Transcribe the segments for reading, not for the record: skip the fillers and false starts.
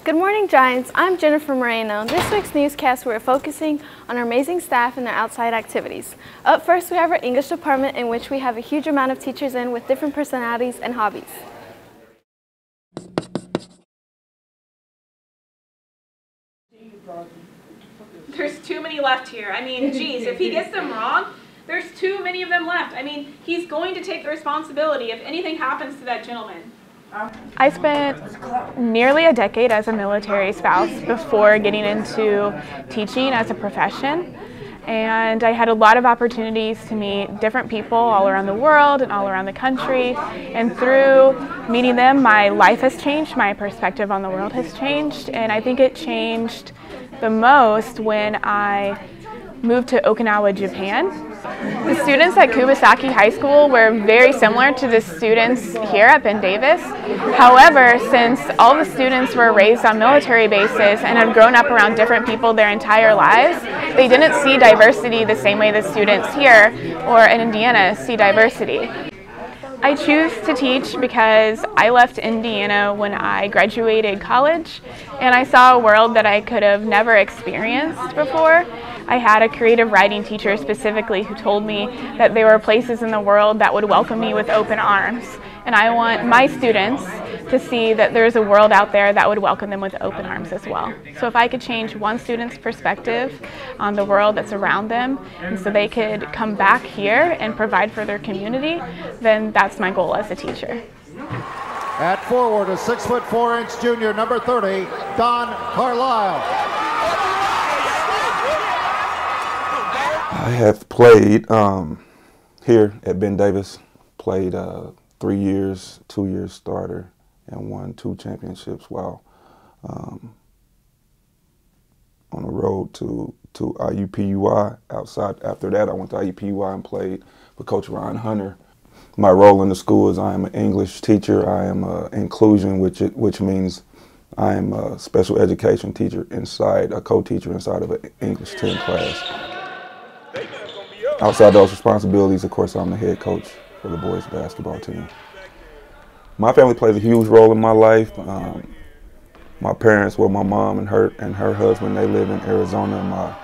Good morning, Giants. I'm Jennifer Moreno. This week's newscast, we're focusing on our amazing staff and their outside activities. Up first, we have our English department, in which we have a huge amount of teachers in with different personalities and hobbies. There's too many left here. I mean, geez, if he gets them wrong, there's too many of them left. I mean, he's going to take the responsibility if anything happens to that gentleman. I spent nearly a decade as a military spouse before getting into teaching as a profession. And I had a lot of opportunities to meet different people all around the world and all around the country. And through meeting them, my life has changed, my perspective on the world has changed. And I think it changed the most when I moved to Okinawa, Japan. The students at Kubasaki High School were very similar to the students here at Ben Davis. However, since all the students were raised on military bases and have grown up around different people their entire lives, they didn't see diversity the same way the students here or in Indiana see diversity. I choose to teach because I left Indiana when I graduated college and I saw a world that I could have never experienced before. I had a creative writing teacher specifically who told me that there were places in the world that would welcome me with open arms. And I want my students to see that there's a world out there that would welcome them with open arms as well. So if I could change one student's perspective on the world that's around them, and so they could come back here and provide for their community, then that's my goal as a teacher. At forward, a 6'4" junior, number 30, Don Carlisle. I have played here at Ben Davis, played 3 years, 2 years starter, and won 2 championships while on the road to IUPUI. Outside, after that, I went to IUPUI and played with Coach Ryan Hunter. My role in the school is I am an English teacher. I am inclusion, which means I am a special education teacher inside, a co-teacher inside of an English 10 class. Outside those responsibilities, of course, I'm the head coach for the boys basketball team. My family plays a huge role in my life. My parents, well, my mom and her husband, they live in Arizona.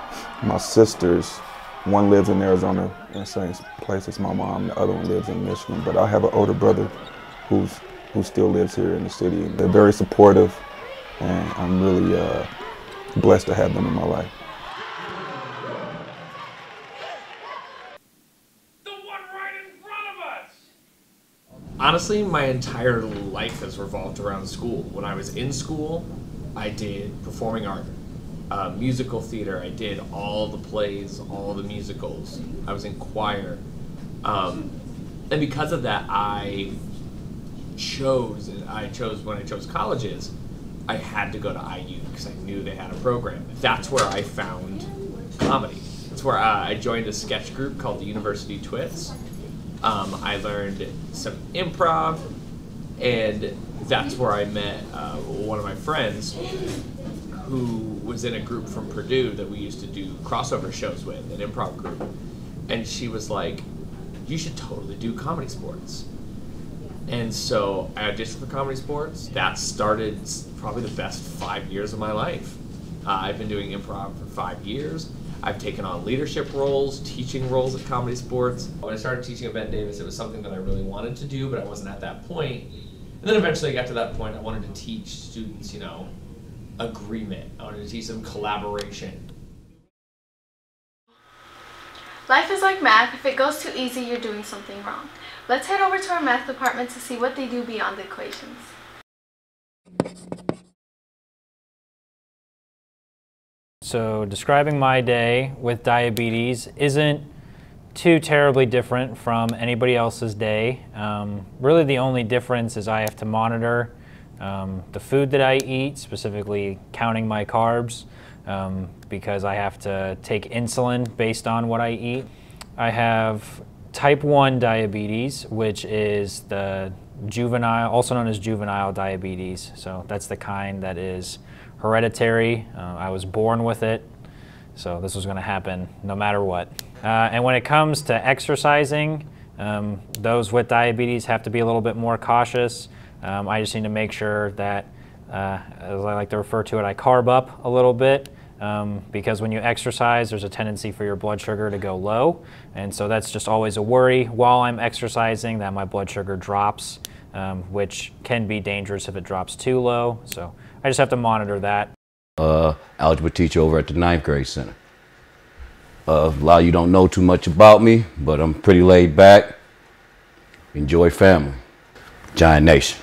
My sisters, one lives in Arizona in the same place as my mom. The other one lives in Michigan. But I have an older brother who still lives here in the city. They're very supportive, and I'm really blessed to have them in my life. Honestly, my entire life has revolved around school. When I was in school, I did performing art, musical theater. I did all the plays, all the musicals. I was in choir. And because of that, when I chose colleges, I had to go to IU because I knew they had a program. That's where I found comedy. That's where I joined a sketch group called the University Twits. I learned some improv, and that's where I met one of my friends who was in a group from Purdue that we used to do crossover shows with, an improv group. And she was like, you should totally do Comedy Sports. And so I auditioned for Comedy Sports. That started probably the best 5 years of my life. I've been doing improv for 5 years. I've taken on leadership roles, teaching roles at Comedy Sports. When I started teaching at Ben Davis, it was something that I really wanted to do, but I wasn't at that point. And then eventually I got to that point. I wanted to teach students, agreement. I wanted to teach them collaboration. Life is like math. If it goes too easy, you're doing something wrong. Let's head over to our math department to see what they do beyond the equations. So describing my day with diabetes isn't too terribly different from anybody else's day. Really the only difference is I have to monitor the food that I eat, specifically counting my carbs, because I have to take insulin based on what I eat. I have type 1 diabetes, which is the juvenile, also known as juvenile diabetes. So that's the kind that is hereditary. I was born with it, so this was going to happen no matter what. And when it comes to exercising, those with diabetes have to be a little bit more cautious. I just need to make sure that As I like to refer to it, I carb up a little bit because when you exercise, there's a tendency for your blood sugar to go low. And so that's just always a worry while I'm exercising that my blood sugar drops, which can be dangerous if it drops too low. So I just have to monitor that. Algebra teacher over at the 9th grade center. A lot of you don't know too much about me, but I'm pretty laid back, enjoy family. Giant Nation.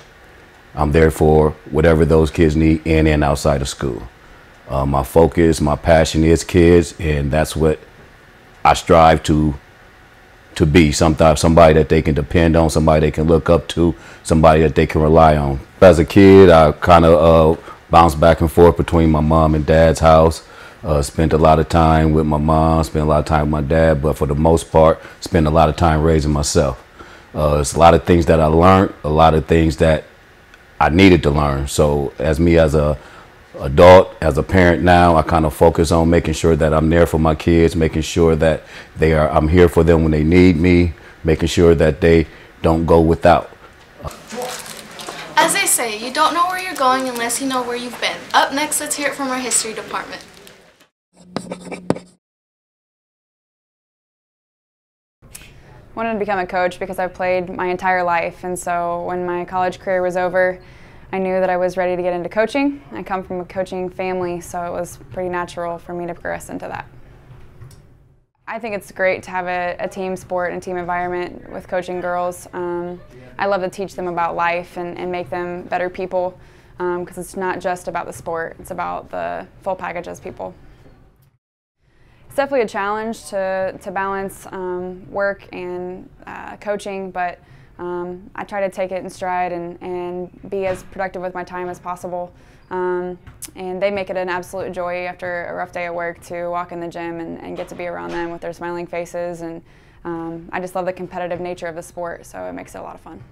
I'm there for whatever those kids need in and outside of school. My focus, my passion is kids, and that's what I strive to be. Somebody that they can depend on, somebody they can look up to, somebody that they can rely on. As a kid, I kind of bounced back and forth between my mom and dad's house. Spent a lot of time with my mom, spent a lot of time with my dad, but for the most part, spent a lot of time raising myself. It's a lot of things that I learned, a lot of things that I needed to learn. So as a adult, as a parent now, I kind of focus on making sure that I'm there for my kids, making sure that I'm here for them when they need me, making sure that they don't go without. As they say, you don't know where you're going unless you know where you've been. Up next, let's hear it from our history department. Wanted to become a coach because I've played my entire life, and so when my college career was over, I knew that I was ready to get into coaching. I come from a coaching family, so it was pretty natural for me to progress into that. I think it's great to have a team sport and team environment with coaching girls. I love to teach them about life and make them better people, because it's not just about the sport, it's about the full package as people. It's definitely a challenge to balance work and coaching, but I try to take it in stride and be as productive with my time as possible. And they make it an absolute joy after a rough day at work to walk in the gym and get to be around them with their smiling faces. And I just love the competitive nature of the sport, so it makes it a lot of fun.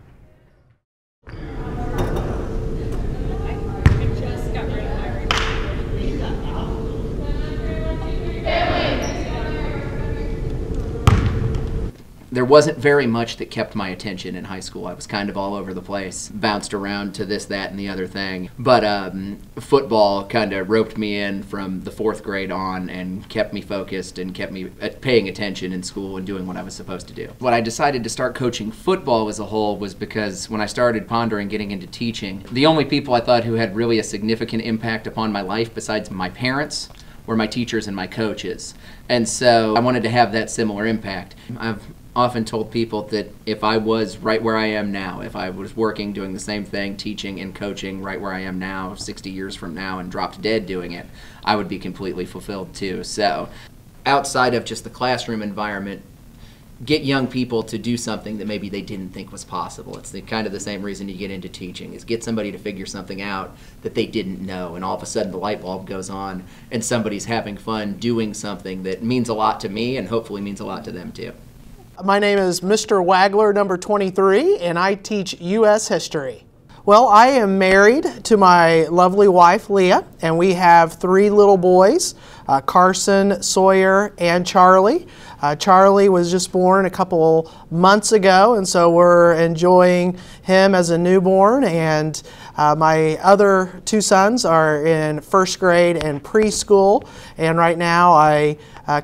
There wasn't very much that kept my attention in high school. I was kind of all over the place, bounced around to this, that, and the other thing. But football kind of roped me in from the 4th grade on and kept me focused and kept me paying attention in school and doing what I was supposed to do. What I decided to start coaching football as a whole was because when I started pondering getting into teaching, the only people I thought who had really a significant impact upon my life besides my parents were my teachers and my coaches. And so I wanted to have that similar impact. I've often told people that if I was right where I am now, if I was working, doing the same thing, teaching and coaching right where I am now, 60 years from now, and dropped dead doing it, I would be completely fulfilled too. So outside of just the classroom environment, get young people to do something that maybe they didn't think was possible. It's kind of the same reason you get into teaching, is get somebody to figure something out that they didn't know, and all of a sudden the light bulb goes on and somebody's having fun doing something that means a lot to me and hopefully means a lot to them too. My name is Mr. Wagler, number 23, and I teach U.S. history. Well, I am married to my lovely wife, Leah, and we have 3 little boys, Carson, Sawyer, and Charlie. Charlie was just born a couple months ago, and so we're enjoying him as a newborn. And my other 2 sons are in 1st grade and preschool, and right now I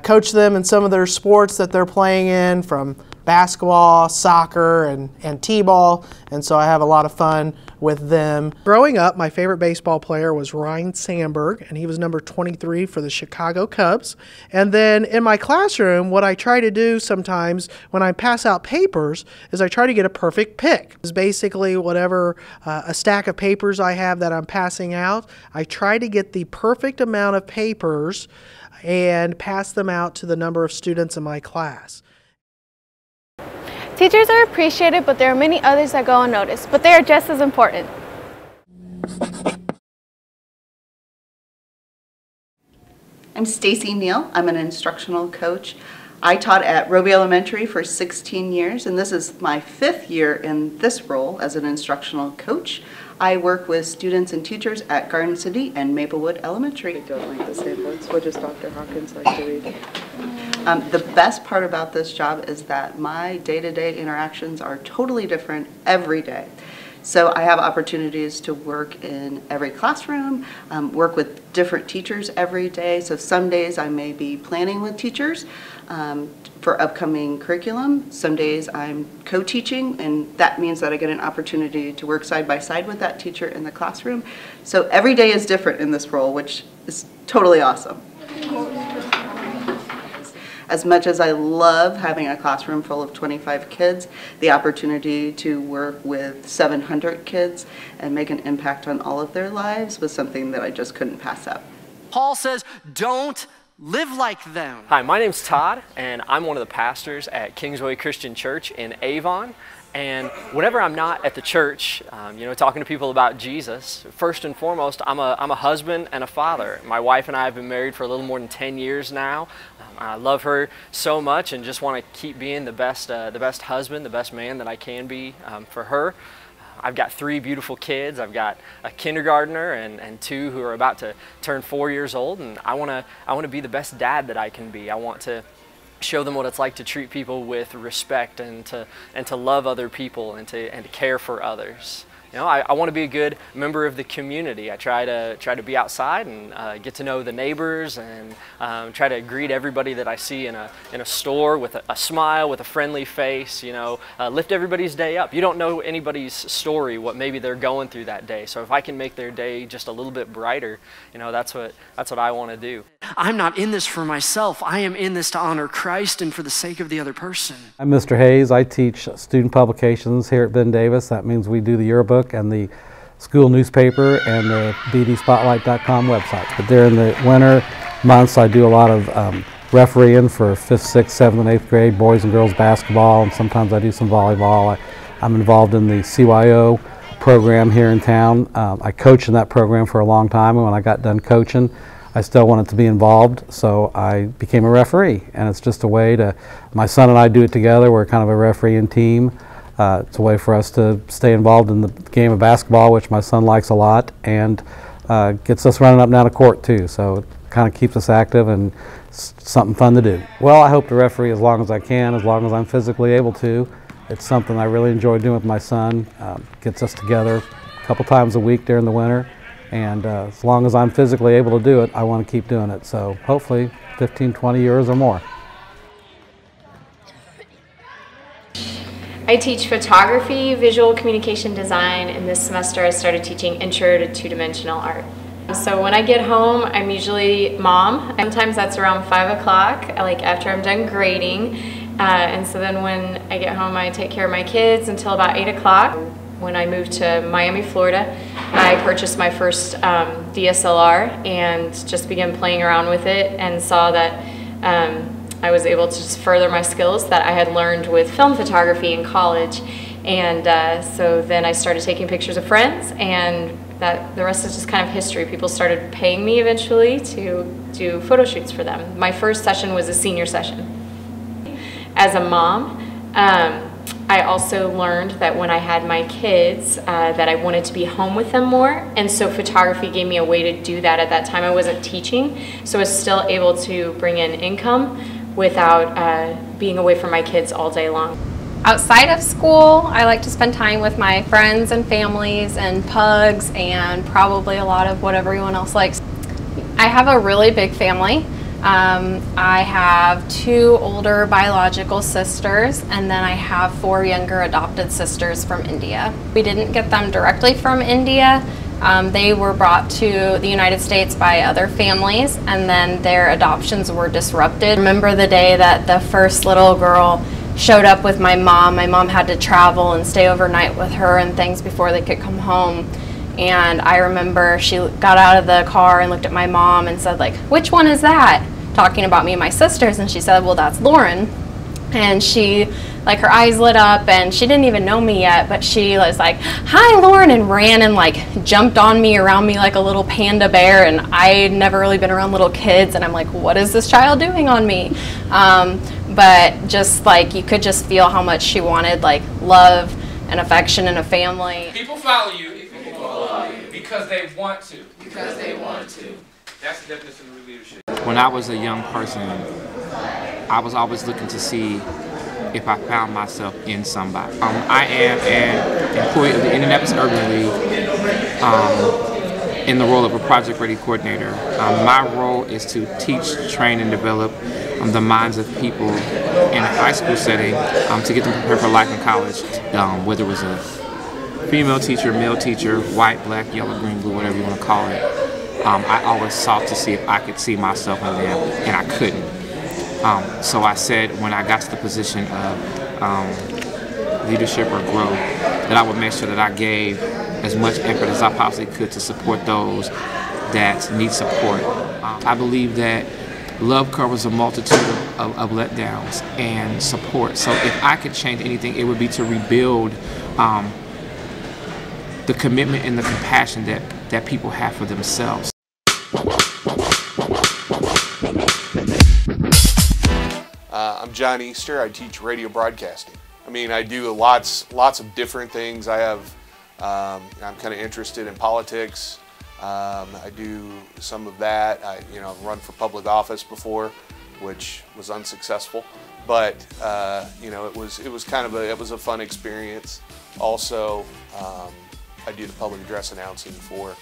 coach them in some of their sports that they're playing in, from basketball, soccer, and t-ball, and so I have a lot of fun with them. Growing up, my favorite baseball player was Ryne Sandberg, and he was number 23 for the Chicago Cubs. And then in my classroom, what I try to do sometimes when I pass out papers is I try to get a perfect pick. It's basically whatever a stack of papers I have that I'm passing out, I try to get the perfect amount of papers and pass them out to the number of students in my class. Teachers are appreciated, but there are many others that go unnoticed, but they are just as important. I'm Stacy Neal. I'm an instructional coach. I taught at Roby Elementary for 16 years, and this is my 5th year in this role as an instructional coach. I work with students and teachers at Garden City and Maplewood Elementary. I don't like the same words. What does Dr. Hawkins like to read? The best part about this job is that my day-to-day interactions are totally different every day. So I have opportunities to work in every classroom, work with different teachers every day. So some days I may be planning with teachers for upcoming curriculum. Some days I'm co-teaching, and that means that I get an opportunity to work side by side with that teacher in the classroom. So every day is different in this role, which is totally awesome. As much as I love having a classroom full of 25 kids, the opportunity to work with 700 kids and make an impact on all of their lives was something that I just couldn't pass up. Paul says, don't live like them. Hi, my name's Todd, and I'm one of the pastors at Kingsway Christian Church in Avon. And whenever I'm not at the church, you know, talking to people about Jesus, first and foremost, I'm a husband and a father. My wife and I have been married for a little more than 10 years now. I love her so much and just want to keep being the best husband, the best man that I can be for her. I've got 3 beautiful kids. I've got a kindergartner and 2 who are about to turn 4 years old, and I want to be the best dad that I can be. I want to show them what it's like to treat people with respect and to love other people and to care for others. You know, I want to be a good member of the community. I try to be outside and get to know the neighbors and try to greet everybody that I see in a store with a smile, with a friendly face. You know, lift everybody's day up. You don't know anybody's story, what maybe they're going through that day. So if I can make their day just a little bit brighter, you know, that's what I want to do. I'm not in this for myself. I am in this to honor Christ and for the sake of the other person. I'm Mr. Hayes. I teach student publications here at Ben Davis. That means we do the yearbook and the school newspaper and the bdspotlight.com website. But during the winter months, I do a lot of refereeing for 5th, 6th, 7th, and 8th grade, boys and girls basketball, and sometimes I do some volleyball. I'm involved in the CYO program here in town. I coached in that program for a long time, and when I got done coaching, I still wanted to be involved, so I became a referee. And it's just a way to, my son and I do it together. We're kind of a refereeing team. It's a way for us to stay involved in the game of basketball, which my son likes a lot, and gets us running up and down the court too. So it kind of keeps us active and something fun to do. Well, I hope to referee as long as I can, as long as I'm physically able to. It's something I really enjoy doing with my son. Gets us together a couple times a week during the winter, and as long as I'm physically able to do it, I want to keep doing it. So hopefully 15, 20 years or more. I teach photography, visual communication design, and this semester I started teaching Intro to Two-Dimensional Art. So when I get home, I'm usually mom. Sometimes that's around 5 o'clock, like after I'm done grading. And so then when I get home, I take care of my kids until about 8 o'clock. When I moved to Miami, Florida, I purchased my first DSLR and just began playing around with it and saw that I was able to just further my skills that I had learned with film photography in college. And so then I started taking pictures of friends, and the rest is just kind of history. People started paying me eventually to do photo shoots for them. My first session was a senior session. As a mom, I also learned that when I had my kids that I wanted to be home with them more, and so photography gave me a way to do that. At that time I wasn't teaching, so I was still able to bring in income without being away from my kids all day long. Outside of school, I like to spend time with my friends and families and pugs and probably a lot of what everyone else likes. I have a really big family. I have 2 older biological sisters, and then I have 4 younger adopted sisters from India. We didn't get them directly from India. They were brought to the United States by other families, and then their adoptions were disrupted. I remember the day that the first little girl showed up with my mom. My mom had to travel and stay overnight with her and things before they could come home. And I remember she got out of the car and looked at my mom and said, like, "Which one is that?" Talking about me and my sisters, and she said, "Well, that's Lauren." And she, like, her eyes lit up, and she didn't even know me yet, but she was like, "Hi, Lauren," and ran and like jumped on me, around me like a little panda bear. And I'd never really been around little kids, and I'm like, what is this child doing on me? But just like, you could just feel how much she wanted like love and affection and a family. People follow you because they want to. Because they want to. That's the definition of leadership. When I was a young person, I was always looking to see if I found myself in somebody. I am an employee of the Indianapolis Urban League in the role of a project ready coordinator. My role is to teach, train, and develop the minds of people in a high school setting to get them prepared for life in college, whether it was a female teacher, male teacher, white, black, yellow, green, blue, whatever you want to call it. I always sought to see if I could see myself in them, and I couldn't. So I said when I got to the position of leadership or growth, that I would make sure that I gave as much effort as I possibly could to support those that need support. I believe that love covers a multitude of letdowns and support. So if I could change anything, it would be to rebuild the commitment and the compassion that people have for themselves. I'm John Easter. I teach radio broadcasting. I mean, I do lots of different things. I'm kind of interested in politics. I do some of that. I've run for public office before, which was unsuccessful. But it was a fun experience. Also, I do the public address announcing for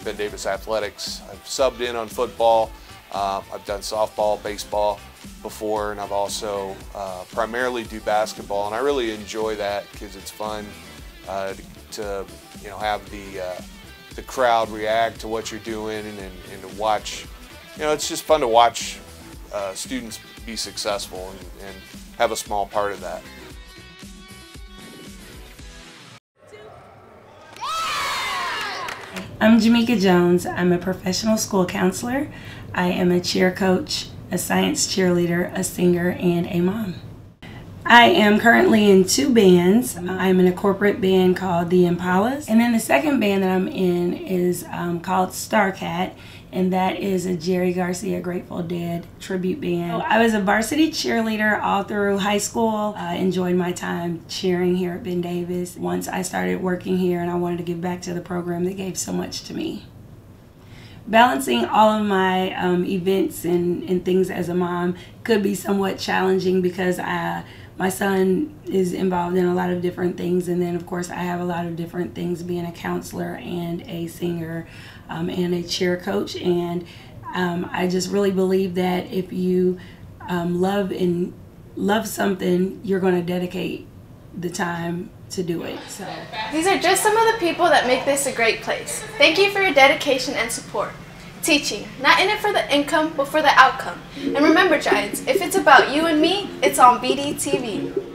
Ben Davis Athletics. I've subbed in on football. I've done softball, baseball before, and I've also primarily do basketball, and I really enjoy that because it's fun to have the crowd react to what you're doing and to watch. It's just fun to watch students be successful and have a small part of that. I'm Jamaica Jones. I'm a professional school counselor. I am a cheer coach, a science cheerleader, a singer, and a mom. I am currently in 2 bands. I'm in a corporate band called the Impalas. And then the second band that I'm in is called Starcat, and that is a Jerry Garcia Grateful Dead tribute band. I was a varsity cheerleader all through high school. I enjoyed my time cheering here at Ben Davis. Once I started working here, and I wanted to give back to the program that gave so much to me. Balancing all of my events and things as a mom could be somewhat challenging because my son is involved in a lot of different things, and then of course I have a lot of different things, being a counselor and a singer and a cheer coach. And I just really believe that if you love something, you're going to dedicate the time to do it. So these are just some of the people that make this a great place. Thank you for your dedication and support. Teaching, not in it for the income, but for the outcome. And remember, Giants, if it's about you and me, it's on BDTV.